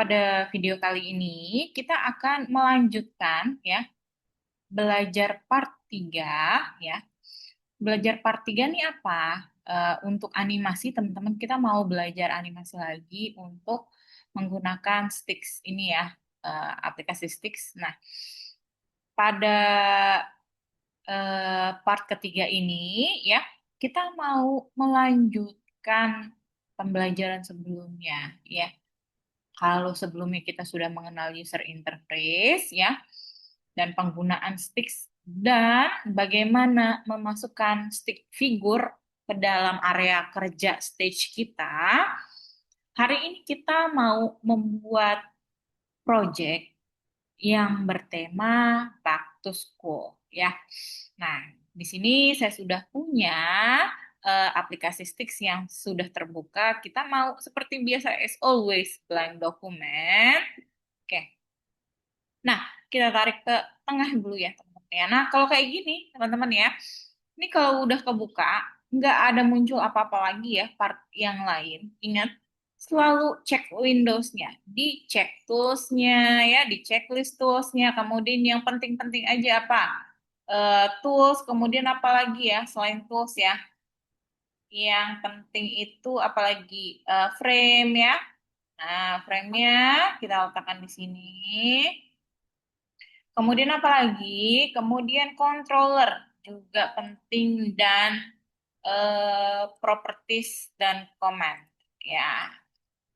pada video kali ini kita akan melanjutkan ya belajar part 3 ya. Belajar part 3 nih apa? Untuk animasi teman-teman kita mau belajar animasi lagi untuk menggunakan Stix ini ya, aplikasi Stix. Nah, pada part ketiga ini ya kita mau melanjutkan pembelajaran sebelumnya ya. Kalau sebelumnya kita sudah mengenal user interface ya dan penggunaan sticks dan bagaimana memasukkan stick figure ke dalam area kerja stage kita, hari ini kita mau membuat project yang bertema back to school ya. Nah, di sini saya sudah punya aplikasi Stix yang sudah terbuka. Kita mau seperti biasa as always blank document. Oke. Nah, kita tarik ke tengah dulu ya teman-teman ya. Nah, kalau kayak gini teman-teman ya, ini kalau udah kebuka, nggak ada muncul apa-apa lagi ya part yang lain. Ingat, selalu cek Windows-nya, dicek tools-nya ya, dicek list tools-nya, kemudian yang penting-penting aja apa? Tools, kemudian apa lagi ya selain tools ya? Yang penting itu apalagi frame ya. Nah, frame-nya kita letakkan di sini. Kemudian apa lagi? Kemudian controller juga penting dan properties dan command ya,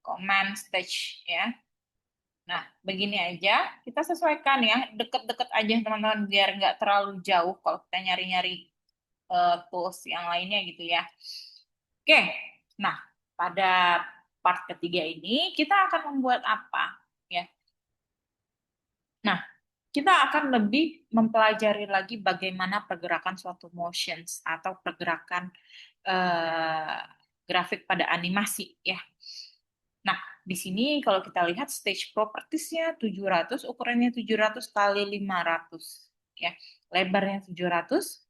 command stage ya. Nah, begini aja kita sesuaikan ya, deket-deket aja teman-teman biar nggak terlalu jauh kalau kita nyari-nyari tools yang lainnya gitu ya. Oke, nah pada part ketiga ini kita akan membuat apa ya? Nah, kita akan lebih mempelajari lagi bagaimana pergerakan suatu motions atau pergerakan eh, grafik pada animasi ya. Nah, di sini kalau kita lihat stage propertiesnya 700, ukurannya 700 kali 500 ya. Lebarnya 700,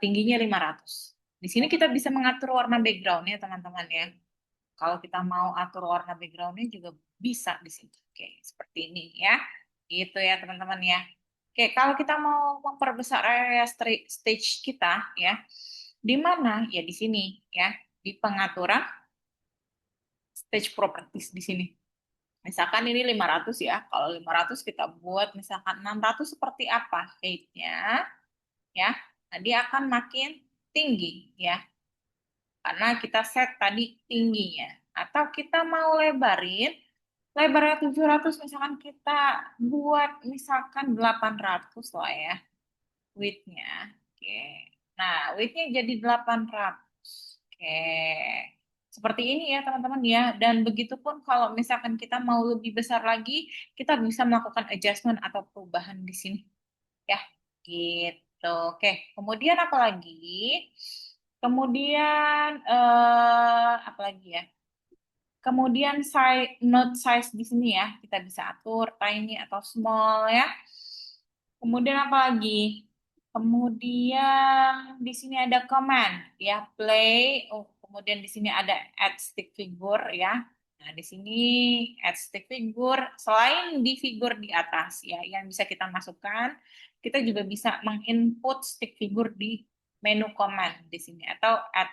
tingginya 500. Di sini kita bisa mengatur warna background-nya teman-teman ya. Kalau kita mau atur warna background-nya juga bisa di sini. Oke, seperti ini ya. Gitu ya teman-teman ya. Oke, kalau kita mau memperbesar area stage kita ya, di mana? Ya di sini ya, di pengaturan stage properties di sini. Misalkan ini 500 ya. Kalau 500 kita buat misalkan 600 seperti apa height-nya ya. Nah, dia akan makin tinggi ya. Karena kita set tadi tingginya. Atau kita mau lebarin, lebarnya 700 misalkan kita buat misalkan 800 lah ya width-nya. Oke. Nah, width-nya jadi 800. Oke. Seperti ini ya teman-teman ya. Dan begitupun kalau misalkan kita mau lebih besar lagi, kita bisa melakukan adjustment atau perubahan di sini. Ya, gitu. Oke. Kemudian apa lagi? Kemudian apa lagi ya? Kemudian note size di sini ya, kita bisa atur tiny atau small ya. Kemudian apa lagi? Kemudian di sini ada command ya, play. Oh, kemudian di sini ada add stick figure ya. Nah, di sini add stick figure selain di figur di atas ya yang bisa kita masukkan, kita juga bisa menginput stick figure di menu command di sini atau add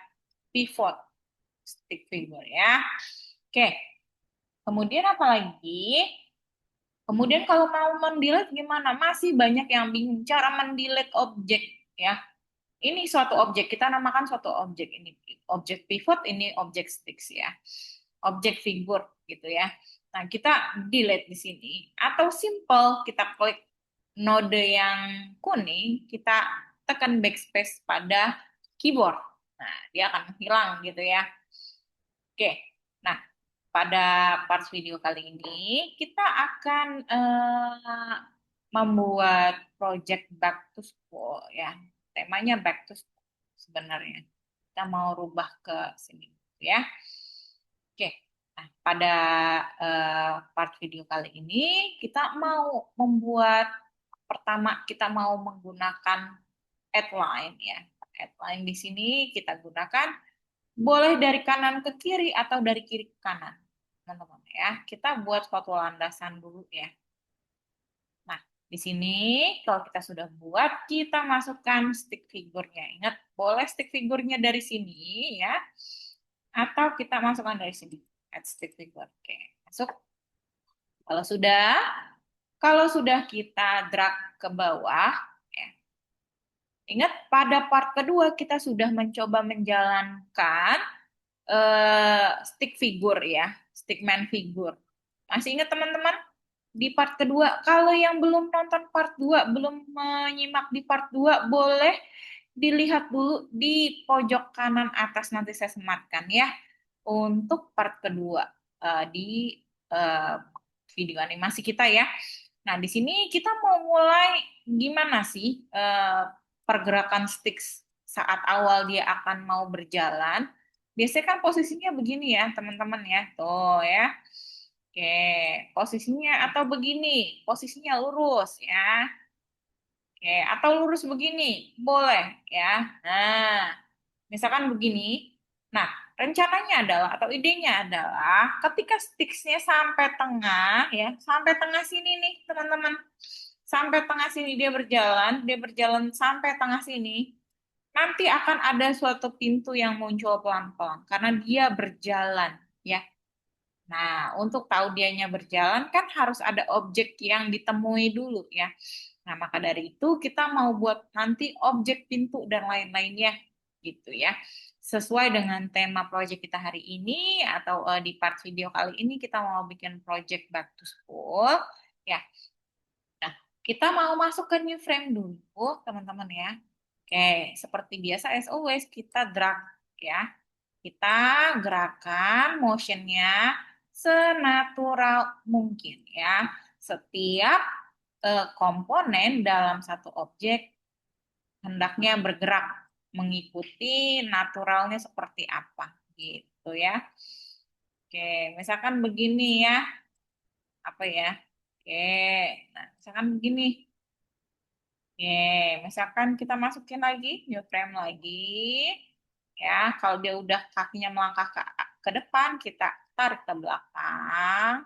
pivot stick figure ya. Oke. Kemudian apa lagi? Kemudian kalau mau mendelete gimana? Masih banyak yang bingung cara mendelete objek ya. Ini suatu objek, kita namakan suatu objek ini objek pivot, ini objek sticks ya. Objek figur gitu ya. Nah, kita delete di sini atau simple kita klik node yang kuning, kita tekan backspace pada keyboard. Nah, dia akan menghilang gitu ya. Oke. Nah, pada part video kali ini kita akan membuat project back to school ya. Temanya back to school sebenarnya. Kita mau rubah ke sini ya. Oke. Nah, pada part video kali ini kita mau membuat pertama kita mau menggunakan outline ya. Outline di sini kita gunakan boleh dari kanan ke kiri atau dari kiri ke kanan. teman-teman ya. Kita buat suatu landasan dulu ya. Nah, di sini kalau kita sudah buat, kita masukkan stick figurnya. Ingat, boleh stick figurnya dari sini ya, atau kita masukkan dari sini. Add stick figure. Oke, masuk. Kalau sudah, kita drag ke bawah, ya. Ingat, pada part kedua kita sudah mencoba menjalankan stick figure ya, stickman figure. Masih ingat teman-teman? Di part kedua, kalau yang belum nonton part 2, belum menyimak di part 2, boleh dilihat dulu di pojok kanan atas, nanti saya sematkan ya, untuk part kedua di eh, video animasi kita ya. Nah, di sini kita mau mulai gimana sih pergerakan stick saat awal dia akan mau berjalan. Biasanya kan posisinya begini ya, teman-teman ya. Tuh ya. Oke, posisinya atau begini, posisinya lurus ya. Oke, atau lurus begini, boleh ya. Nah, misalkan begini. Nah, rencananya adalah atau idenya adalah ketika sticksnya sampai tengah ya, sampai tengah sini nih, teman-teman. Sampai tengah sini dia berjalan sampai tengah sini. Nanti akan ada suatu pintu yang muncul pelan-pelan karena dia berjalan ya. Nah, untuk tahu dianya berjalan kan harus ada objek yang ditemui dulu ya. Nah, maka dari itu kita mau buat nanti objek pintu dan lain-lainnya gitu ya. Sesuai dengan tema project kita hari ini atau di part video kali ini kita mau bikin project back to school ya. Nah, kita mau masuk ke new frame dulu, teman-teman ya. Oke, seperti biasa as always kita drag ya. Kita gerakan motionnya senatural mungkin ya. Setiap komponen dalam satu objek hendaknya bergerak mengikuti naturalnya seperti apa gitu ya. Oke, misalkan begini ya, apa ya? Oke, nah misalkan begini. Oke, misalkan kita masukin lagi, new frame lagi. Ya, kalau dia udah kakinya melangkah ke depan, kita tarik ke belakang.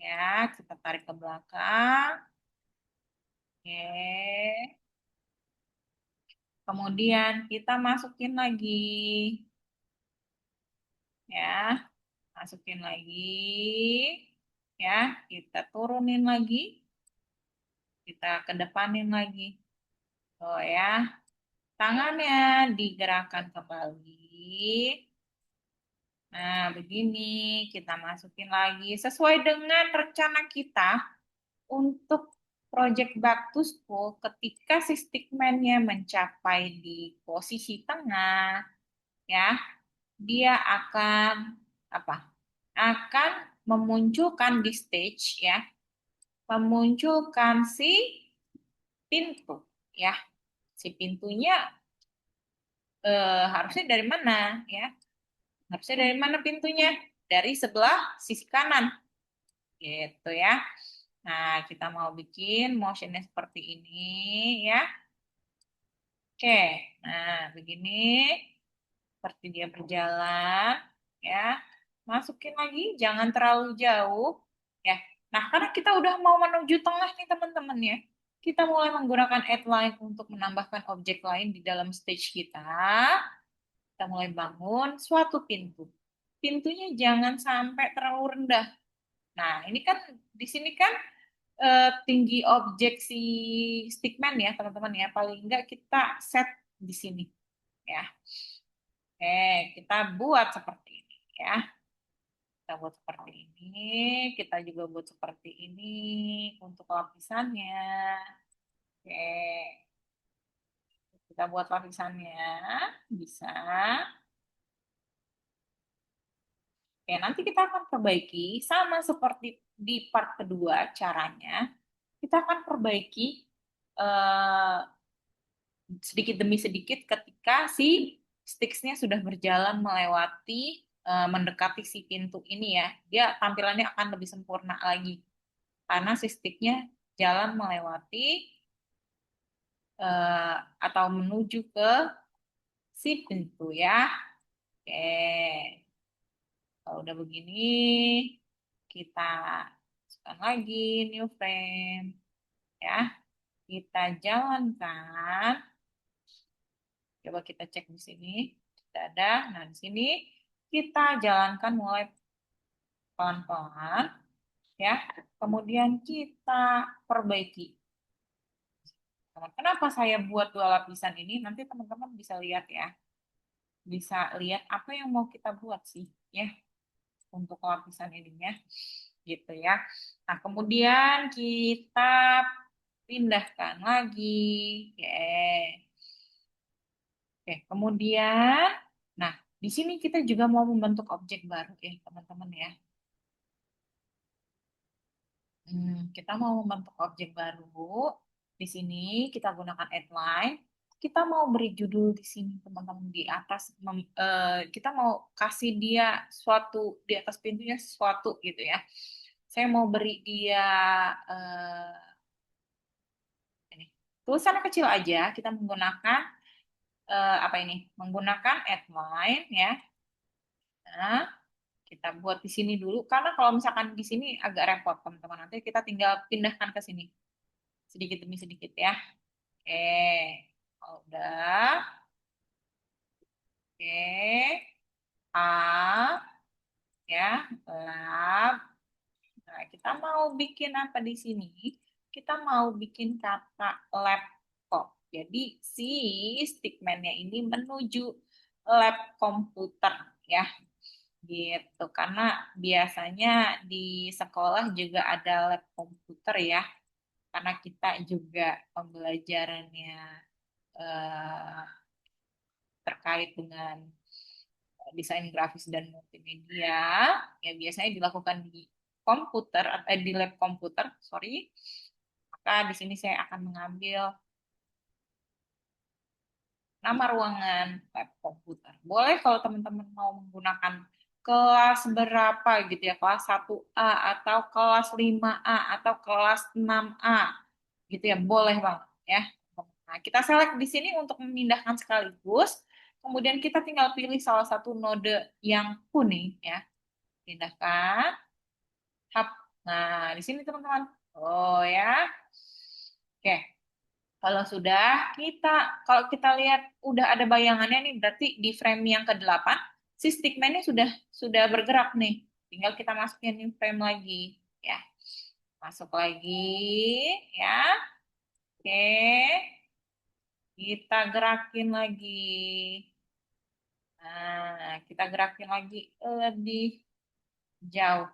Ya, kita tarik ke belakang. Oke. Kemudian kita masukin lagi. Ya, masukin lagi. Ya, kita turunin lagi. Kita kedepanin lagi. Oh ya, tangannya digerakkan kembali. Nah, begini kita masukin lagi sesuai dengan rencana kita untuk project back to school ketika si stickman-nya mencapai di posisi tengah, ya, dia akan apa? Akan memunculkan di stage ya, memunculkan si pintu ya. Si pintunya harusnya dari mana ya? Harusnya dari mana pintunya? Dari sebelah sisi kanan gitu ya. Nah, kita mau bikin motionnya seperti ini ya. Oke, nah begini seperti dia berjalan ya. Masukin lagi, jangan terlalu jauh ya. Nah, karena kita udah mau menuju tengah nih teman-teman ya. Kita mulai menggunakan add line untuk menambahkan objek lain di dalam stage kita. Kita mulai bangun suatu pintu. Pintunya jangan sampai terlalu rendah. Nah, ini kan di sini kan tinggi objek si stickman ya, teman-teman ya. Paling enggak kita set di sini ya. Oke, kita buat seperti ini ya. Kita buat seperti ini, kita juga buat seperti ini untuk lapisannya. Oke, kita buat lapisannya, bisa. Oke, nanti kita akan perbaiki sama seperti di part kedua caranya. Kita akan perbaiki eh, sedikit demi sedikit ketika si sticksnya sudah berjalan melewati mendekati si pintu ini ya. Dia tampilannya akan lebih sempurna lagi karena si sticknya jalan melewati atau menuju ke si pintu ya. Oke. Kalau udah begini, kita masukkan lagi new frame, ya. Kita jalankan. Coba kita cek di sini. Tidak ada. Nah, di sini kita jalankan mulai pelan-pelan, ya. Kemudian kita perbaiki. Kenapa saya buat dua lapisan ini? Nanti teman-teman bisa lihat ya. Bisa lihat apa yang mau kita buat sih, ya, untuk lapisan ininya, gitu ya. Nah, kemudian kita pindahkan lagi. Oke. Oke, kemudian, nah, di sini kita juga mau membentuk objek baru ya, teman-teman ya. Kita mau membentuk objek baru. Di sini kita gunakan outline. Kita mau beri judul di sini, teman-teman, di atas. Kita mau kasih dia suatu di atas pintunya sesuatu gitu ya. Saya mau beri dia ini tulisan kecil aja. Kita menggunakan apa ini? Menggunakan outline ya. Nah, kita buat di sini dulu karena kalau misalkan di sini agak repot teman-teman, nanti kita tinggal pindahkan ke sini sedikit demi sedikit ya. Oke, kalau udah, oke, A ya, lab. Nah, kita mau bikin apa di sini? Kita mau bikin kata laptop. Jadi si stickman-nya ini menuju lab komputer ya, gitu. Karena biasanya di sekolah juga ada lab komputer ya, karena kita juga pembelajarannya eh, terkait dengan desain grafis dan multimedia, ya biasanya dilakukan di komputer, di lab komputer, sorry. Maka di sini saya akan mengambil nama ruangan lab komputer. Boleh kalau teman-teman mau menggunakan kelas berapa gitu ya, kelas 1A atau kelas 5A atau kelas 6A gitu ya, boleh banget ya. Nah, kita select di sini untuk memindahkan sekaligus, kemudian kita tinggal pilih salah satu node yang kuning ya, pindahkan, hap. Nah, di sini teman-teman. Oh ya. Oke, kalau sudah kalau kita lihat udah ada bayangannya nih, berarti di frame yang ke-8 si stickman-nya sudah bergerak nih. Tinggal kita masukin new frame lagi ya. Masuk lagi ya. Oke. Kita gerakin lagi. Nah, kita gerakin lagi lebih jauh.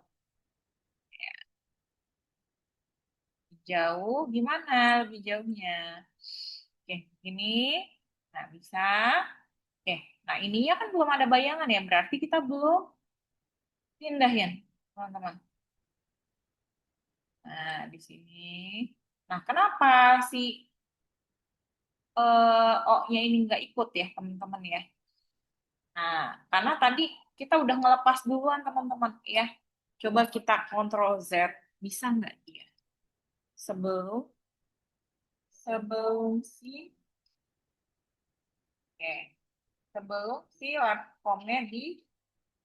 Jauh gimana lebih jauhnya? Oke, ini. Nah, bisa. Oke, nah ininya kan belum ada bayangan ya, berarti kita belum pindahin, teman-teman. Nah, di sini. Nah, kenapa si O-nya ini nggak ikut ya, teman-teman ya? Nah, karena tadi kita udah ngelepas duluan, teman-teman ya. Coba kita kontrol Z, bisa nggak dia? Sebelum sebelum si oke, sebelum si laptopnya di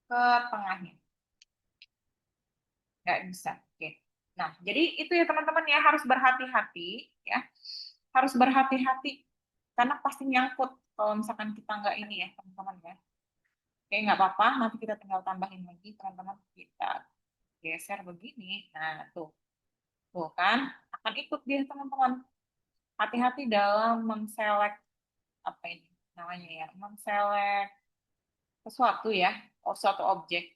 ke tengahnya. Nggak bisa. Oke. Nah, jadi itu ya teman-teman ya, harus berhati-hati ya. Harus berhati-hati karena pasti nyangkut kalau misalkan kita nggak ini ya teman-teman ya. Oke, nggak apa-apa, nanti kita tinggal tambahin lagi teman-teman. Kita geser begini. Nah, tuh kan akan ikut dia teman-teman. Hati-hati dalam menselect apa ini namanya ya, menselect sesuatu ya, suatu objek.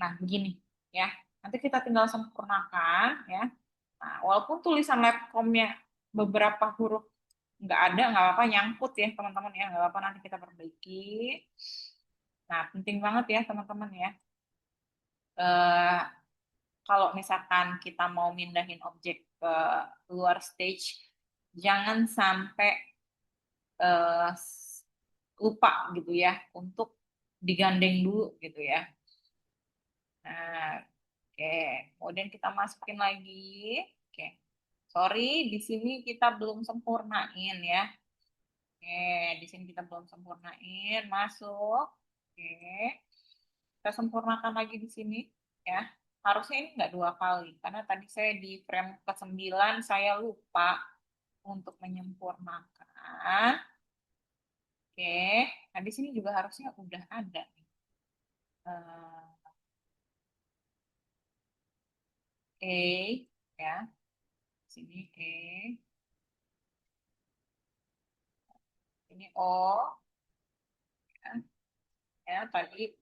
Nah, begini ya. Nanti kita tinggal sempurnakan ya. Nah, walaupun tulisan labcomnya beberapa huruf nggak apa-apa, nyangkut ya teman-teman ya, nggak apa-apa, nanti kita perbaiki. Nah, penting banget ya teman-teman ya. Eh, Kalau misalkan kita mau mindahin objek ke luar stage, jangan sampai eh, lupa gitu ya untuk digandeng dulu gitu ya. Nah, oke, kemudian kita masukin lagi. Oke, sorry, di sini kita belum sempurnain ya. Oke, di sini kita belum sempurnain. Masuk. Oke. Kita sempurnakan lagi di sini ya. Harusnya ini nggak dua kali karena tadi saya di frame ke-9 saya lupa untuk menyempurnakan. Oke, nah di sini juga harusnya udah ada nih. E ya, sini E, ini O ya, ya tadi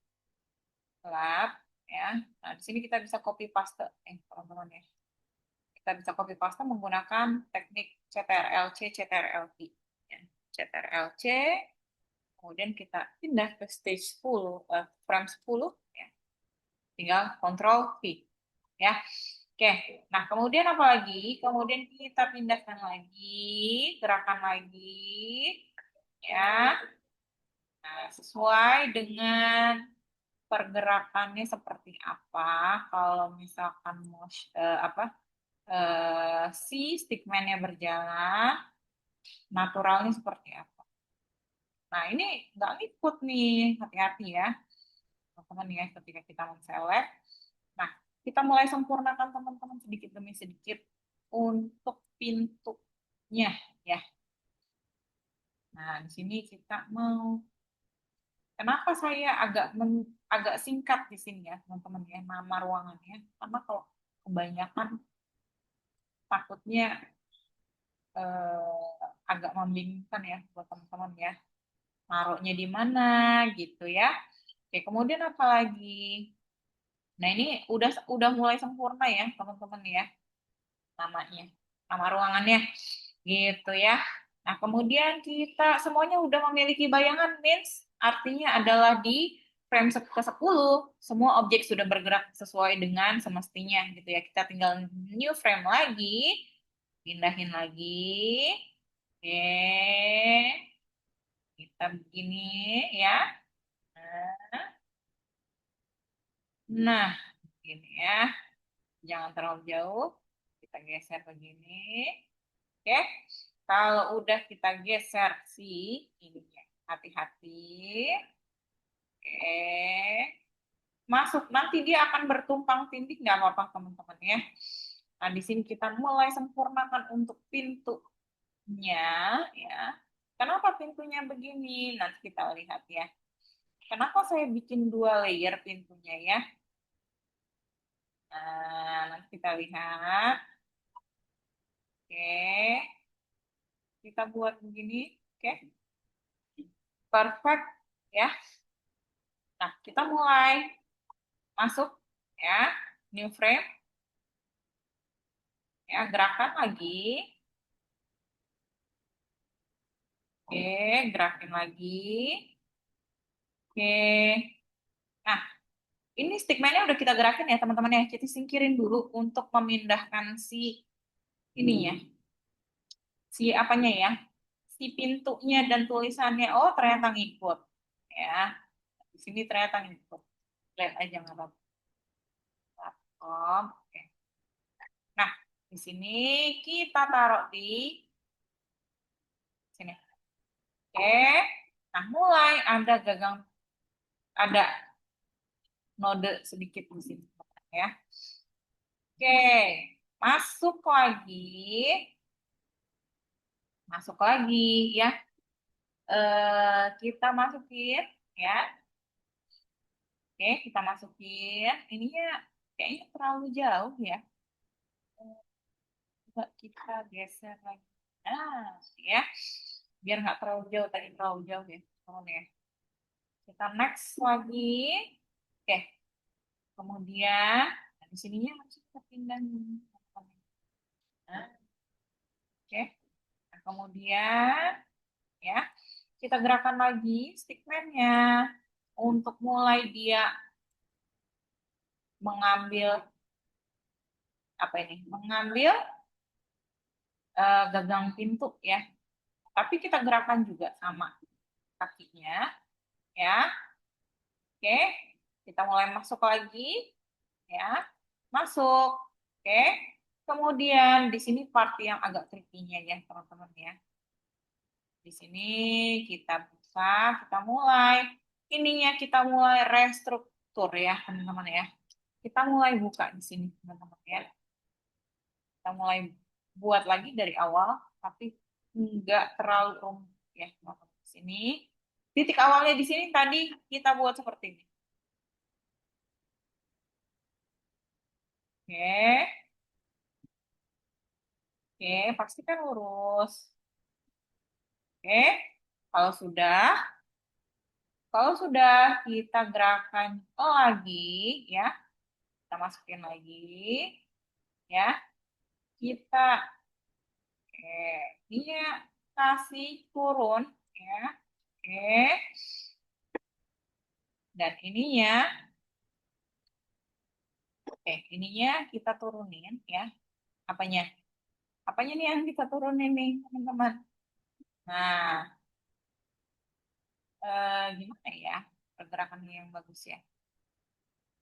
lab ya. Nah, di sini kita bisa copy paste teman-teman ya. Kita bisa copy paste menggunakan teknik CTRL-C, CTRL-V ya. CTRL-C, kemudian kita pindah ke stage 10, frame 10 ya. Tinggal Ctrl V ya. Oke, nah kemudian apa lagi? Kemudian kita pindahkan lagi, gerakan lagi, ya. Nah, sesuai dengan pergerakannya seperti apa? Kalau misalkan si stickman-nya berjalan, naturalnya seperti apa? Nah, ini nggak ngikut nih, hati-hati ya, teman-teman ya, ketika kita men-select. Nah, kita mulai sempurnakan teman-teman sedikit demi sedikit untuk pintunya ya. Nah, di sini kita mau, kenapa saya agak singkat di sini ya, teman-teman ya, nama ruangannya. Karena kalau kebanyakan takutnya agak membingungkan ya buat teman-teman ya. Naruhnya di mana gitu ya. Oke, kemudian apa lagi? Nah, ini udah mulai sempurna ya, teman-teman ya, namanya. Nama ruangannya gitu ya. Nah, kemudian kita semuanya udah memiliki bayangan, means artinya adalah di frame ke-10 semua objek sudah bergerak sesuai dengan semestinya gitu ya. Kita tinggal new frame lagi, pindahin lagi. Oke, kita begini ya. Nah, gini ya. Jangan terlalu jauh. Kita geser begini. Oke. Kalau udah kita geser si ininya, hati-hati. Oke. Masuk. Nanti dia akan bertumpang tindih, nggak apa-apa teman-teman ya. Nah, di sini kita mulai sempurnakan untuk pintunya ya. Kenapa pintunya begini? Nanti kita lihat ya. Kenapa saya bikin dua layer pintunya ya? Nah, nanti kita lihat. Oke, kita buat begini. Oke, perfect ya. Nah, kita mulai masuk ya, new frame ya, gerakan lagi. Oke, gerakin lagi. Oke. Nah, ini stickman-nya udah kita gerakin ya, teman-teman ya. Jadi singkirin dulu untuk memindahkan si ini ya. Si apanya ya? Si pintunya dan tulisannya. Oh, ternyata ngikut. Ya, di sini ternyata ngikut. Lihat aja nggak apa-apa. Oke. Nah, di sini kita taruh di sini. Oke. Nah, mulai ada gagang, ada node sedikit di sini ya. Oke. Masuk lagi. Masuk lagi ya. Kita masukin ya. Oke, kita masukin. Ininya kayaknya terlalu jauh ya. Coba kita geser lagi. Nah, ya. Biar nggak terlalu jauh, tadi terlalu jauh ya. Oh, ya. Kita next lagi. Oke, kemudian nah, di sininya harus kita pindah nih. Nah, oke. Nah, kemudian ya kita gerakan lagi stickman-nya untuk mulai dia mengambil apa ini? Mengambil gagang pintu ya. Tapi kita gerakan juga sama kakinya ya. Oke. Kita mulai masuk lagi ya. Masuk. Oke. Kemudian di sini part yang agak tricky-nya ya, teman-teman ya. Di sini kita buka, kita mulai. Ininya kita mulai restruk. tur ya, teman-teman ya. Kita mulai buka di sini, teman-teman ya. Kita mulai buat lagi dari awal, tapi nggak terlalu rumit ya, teman-teman. Di sini, titik awalnya di sini tadi kita buat seperti ini. Oke, oke, pastikan lurus. Oke, kalau sudah, kita gerakan lagi, ya, kita masukin lagi, ya, kita, oke, dia kasih turun, ya, oke, dan ininya, ininya kita turunin, ya, apanya? Apanya nih yang kita turunin nih, teman-teman? Nah, gimana ya pergerakannya yang bagus ya?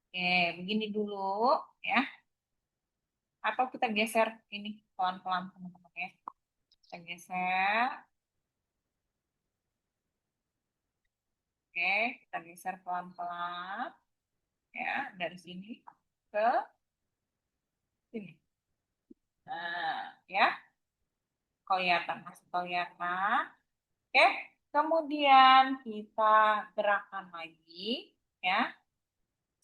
Oke, begini dulu, ya. Atau kita geser ini pelan-pelan, teman-teman ya. Kita geser, oke, kita geser pelan-pelan, ya, dari sini ke sini. Nah, ya, kelihatan, masih kelihatan. Oke, kemudian kita gerakan lagi, ya,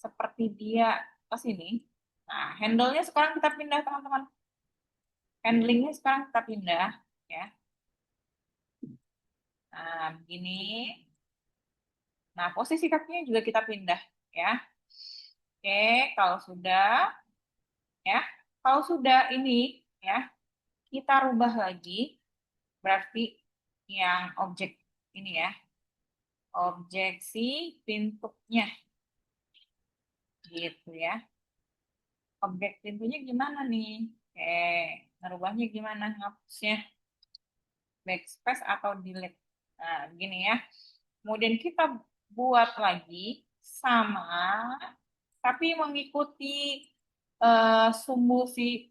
seperti dia ke sini. Nah, handle-nya sekarang kita pindah, teman-teman. Handlingnya sekarang kita pindah, ya. Nah, begini. Nah, posisi kakinya juga kita pindah, ya. Oke, kalau sudah, ya, kalau sudah ini, ya, kita rubah lagi. Berarti yang objek ini ya, objek si pintunya, gitu ya. Objek pintunya gimana nih? Oke, ngerubahnya gimana? Ngapusnya backspace atau delete? Nah, gini ya. Kemudian kita buat lagi sama, tapi mengikuti sumbu si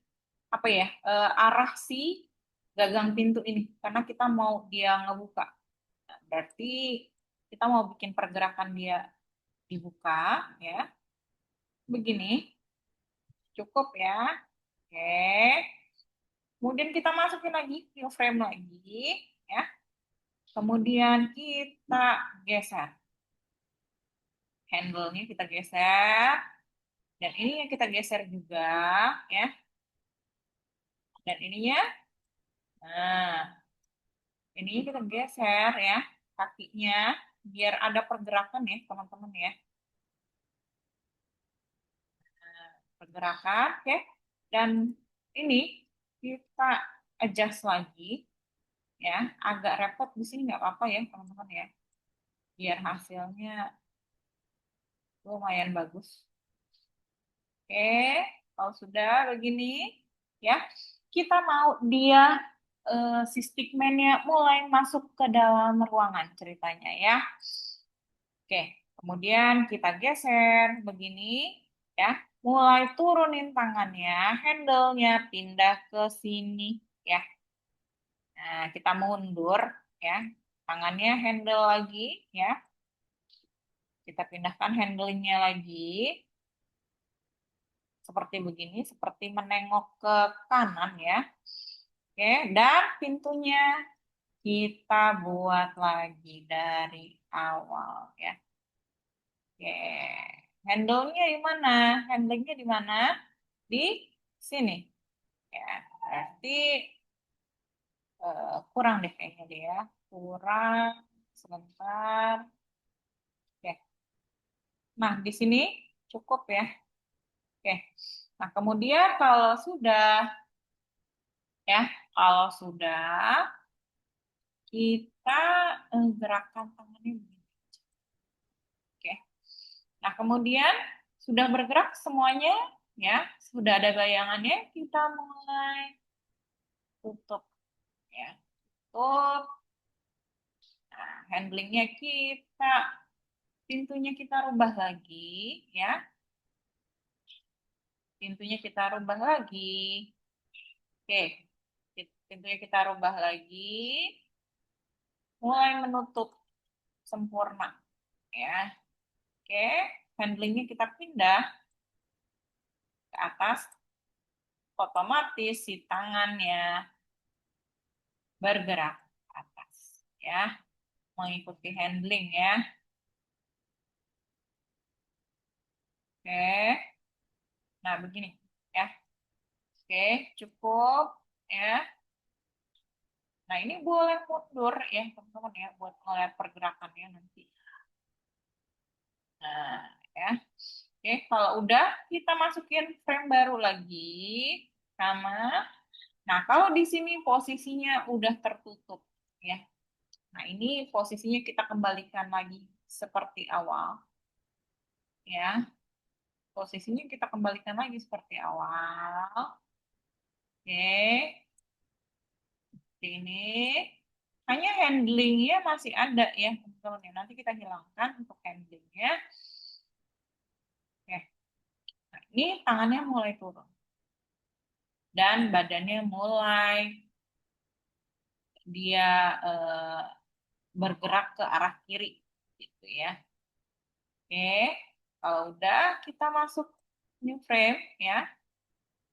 apa ya, arah si gagang pintu ini, karena kita mau dia ngebuka. Nah, berarti kita mau bikin pergerakan dia dibuka, ya. Begini, cukup ya. Oke. Kemudian kita masukin lagi view frame lagi, ya. Kemudian kita geser. Handle-nya kita geser. Dan ini yang kita geser juga, ya. Dan ininya, nah, ini kita geser ya kakinya biar ada pergerakan ya, teman-teman ya. Nah, pergerakan, oke. Dan ini kita adjust lagi ya. Agak repot di sini nggak apa-apa ya, teman-teman ya. Biar hasilnya lumayan bagus. Oke, kalau sudah begini, ya, kita mau dia si stickman-nya mulai masuk ke dalam ruangan ceritanya ya. Oke, kemudian kita geser begini, ya, mulai turunin tangannya, handle-nya pindah ke sini, ya. Nah, kita mundur, ya, tangannya handle lagi, ya. Kita pindahkan handle-nya lagi. Seperti begini, seperti menengok ke kanan ya. Oke, dan pintunya kita buat lagi dari awal ya. Oke, handle-nya di mana? Handle-nya di mana? Di sini. Ya, berarti kurang deh kayaknya dia. Kurang sebentar. Oke. Nah, di sini cukup ya. Oke. Nah, kemudian ya, kalau sudah kita gerakkan tangannya begini. Oke. Nah, kemudian sudah bergerak semuanya, ya, sudah ada bayangannya, kita mulai tutup, ya, tutup. Nah, handlingnya pintunya kita rubah lagi, ya, pintunya kita rubah lagi. Oke, pintunya kita rubah lagi, mulai menutup sempurna, ya. Oke. handlingnya kita pindah ke atas, otomatis si tangannya bergerak ke atas, ya, mengikuti handling ya. Oke, nah begini ya. Oke, cukup ya. Nah ini boleh mundur ya teman-teman ya, buat ngeliat pergerakannya nanti. Nah ya, oke kalau udah kita masukin frame baru lagi sama. Nah kalau di sini posisinya udah tertutup ya. Nah ini posisinya kita kembalikan lagi seperti awal ya. Posisinya kita kembalikan lagi seperti awal. Oke, sini. Hanya handlingnya masih ada ya teman-teman ya. Nanti kita hilangkan untuk handlingnya. Oke, nah, ini tangannya mulai turun dan badannya mulai dia bergerak ke arah kiri gitu ya. Oke, kalau udah kita masuk new frame ya.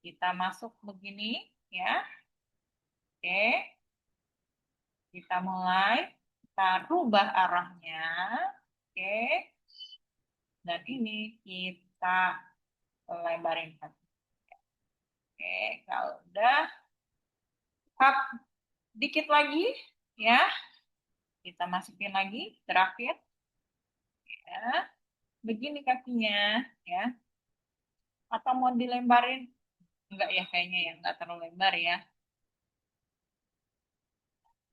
Kita masuk begini ya. Oke, kita mulai kita rubah arahnya. Oke, dan ini kita lebarin. Oke, kalau udah up dikit lagi ya, kita masukin lagi terakhir ya. Begini kakinya ya. Atau mau dilebarin? Enggak ya kayaknya ya, enggak terlalu lebar ya.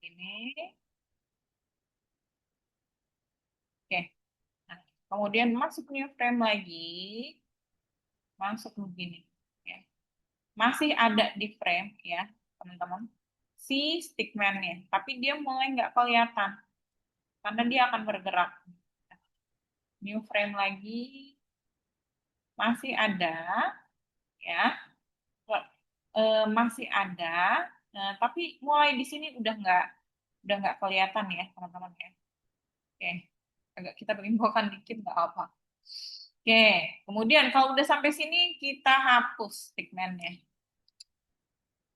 Ini. Oke. Nah, kemudian masuk new frame lagi. Masuk begini ya. Masih ada di frame ya, teman-teman. Si stickman-nya, tapi dia mulai nggak kelihatan karena dia akan bergerak. New frame lagi, masih ada ya. Masih ada, tapi mulai di sini udah nggak kelihatan ya teman-teman ya. Oke, agak kita bengkokkan dikit nggak apa. Oke, kemudian kalau udah sampai sini kita hapus stickman-nya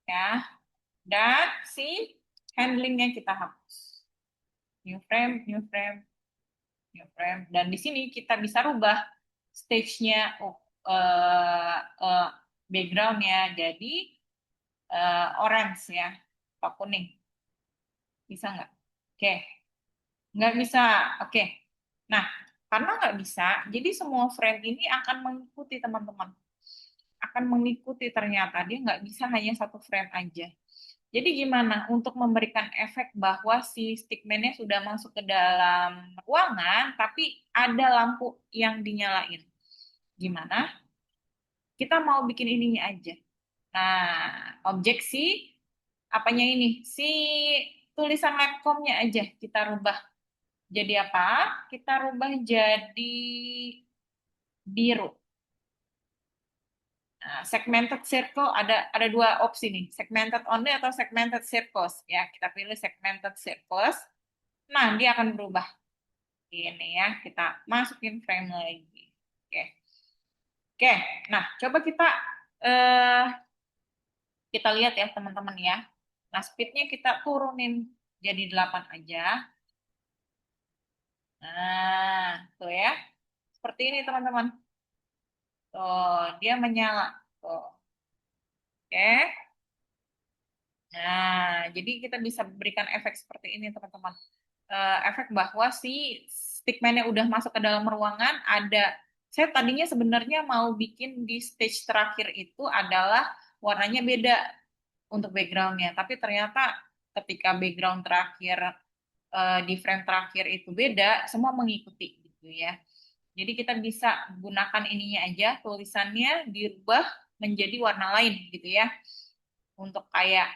ya, dan si handlingnya kita hapus. New frame, new frame, new frame, dan di sini kita bisa rubah stage-nya, background-nya jadi orange ya, atau kuning. Bisa nggak? Oke, nggak bisa. Oke. Nah, karena nggak bisa, jadi semua frame ini akan mengikuti teman-teman. Akan mengikuti ternyata. Dia nggak bisa hanya satu frame aja. Jadi gimana untuk memberikan efek bahwa si stickman-nya sudah masuk ke dalam ruangan, tapi ada lampu yang dinyalain. Gimana? Kita mau bikin ininya aja. Nah, objek si apanya ini? Si tulisan labcom-nya aja kita rubah. Jadi apa? Kita rubah jadi biru. Nah, segmented circle ada dua opsi nih, segmented only atau segmented circles. Ya, kita pilih segmented circles. Nah, dia akan berubah. Ini ya, kita masukin frame lagi. Oke. Oke. Nah, coba eh kita lihat ya, teman-teman ya. Nah, speednya kita turunin jadi 8 aja. Nah, tuh ya. Seperti ini, teman-teman. Tuh, dia menyala. Tuh. Oke. Nah, jadi kita bisa berikan efek seperti ini, teman-teman. Efek bahwa si stickman-nya udah masuk ke dalam ruangan, saya tadinya sebenarnya mau bikin di stage terakhir itu adalah warnanya beda untuk background-nya, tapi ternyata ketika background terakhir di frame terakhir itu beda, semua mengikuti gitu ya. Jadi kita bisa gunakan ininya aja, tulisannya dirubah menjadi warna lain gitu ya. Untuk kayak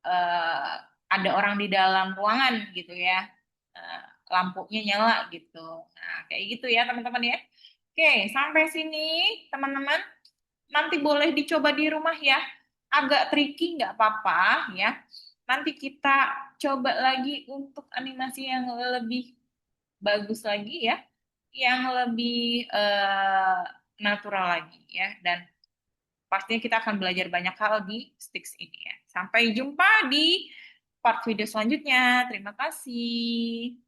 eh, ada orang di dalam ruangan gitu ya. Eh, Lampunya nyala gitu. Nah, kayak gitu ya teman-teman ya. Oke, sampai sini teman-teman. Nanti boleh dicoba di rumah ya. Agak tricky nggak apa-apa ya. Nanti kita coba lagi untuk animasi yang lebih bagus lagi ya. yang lebih natural lagi ya. Dan pastinya kita akan belajar banyak hal di Stix ini ya. Sampai jumpa di part video selanjutnya. Terima kasih.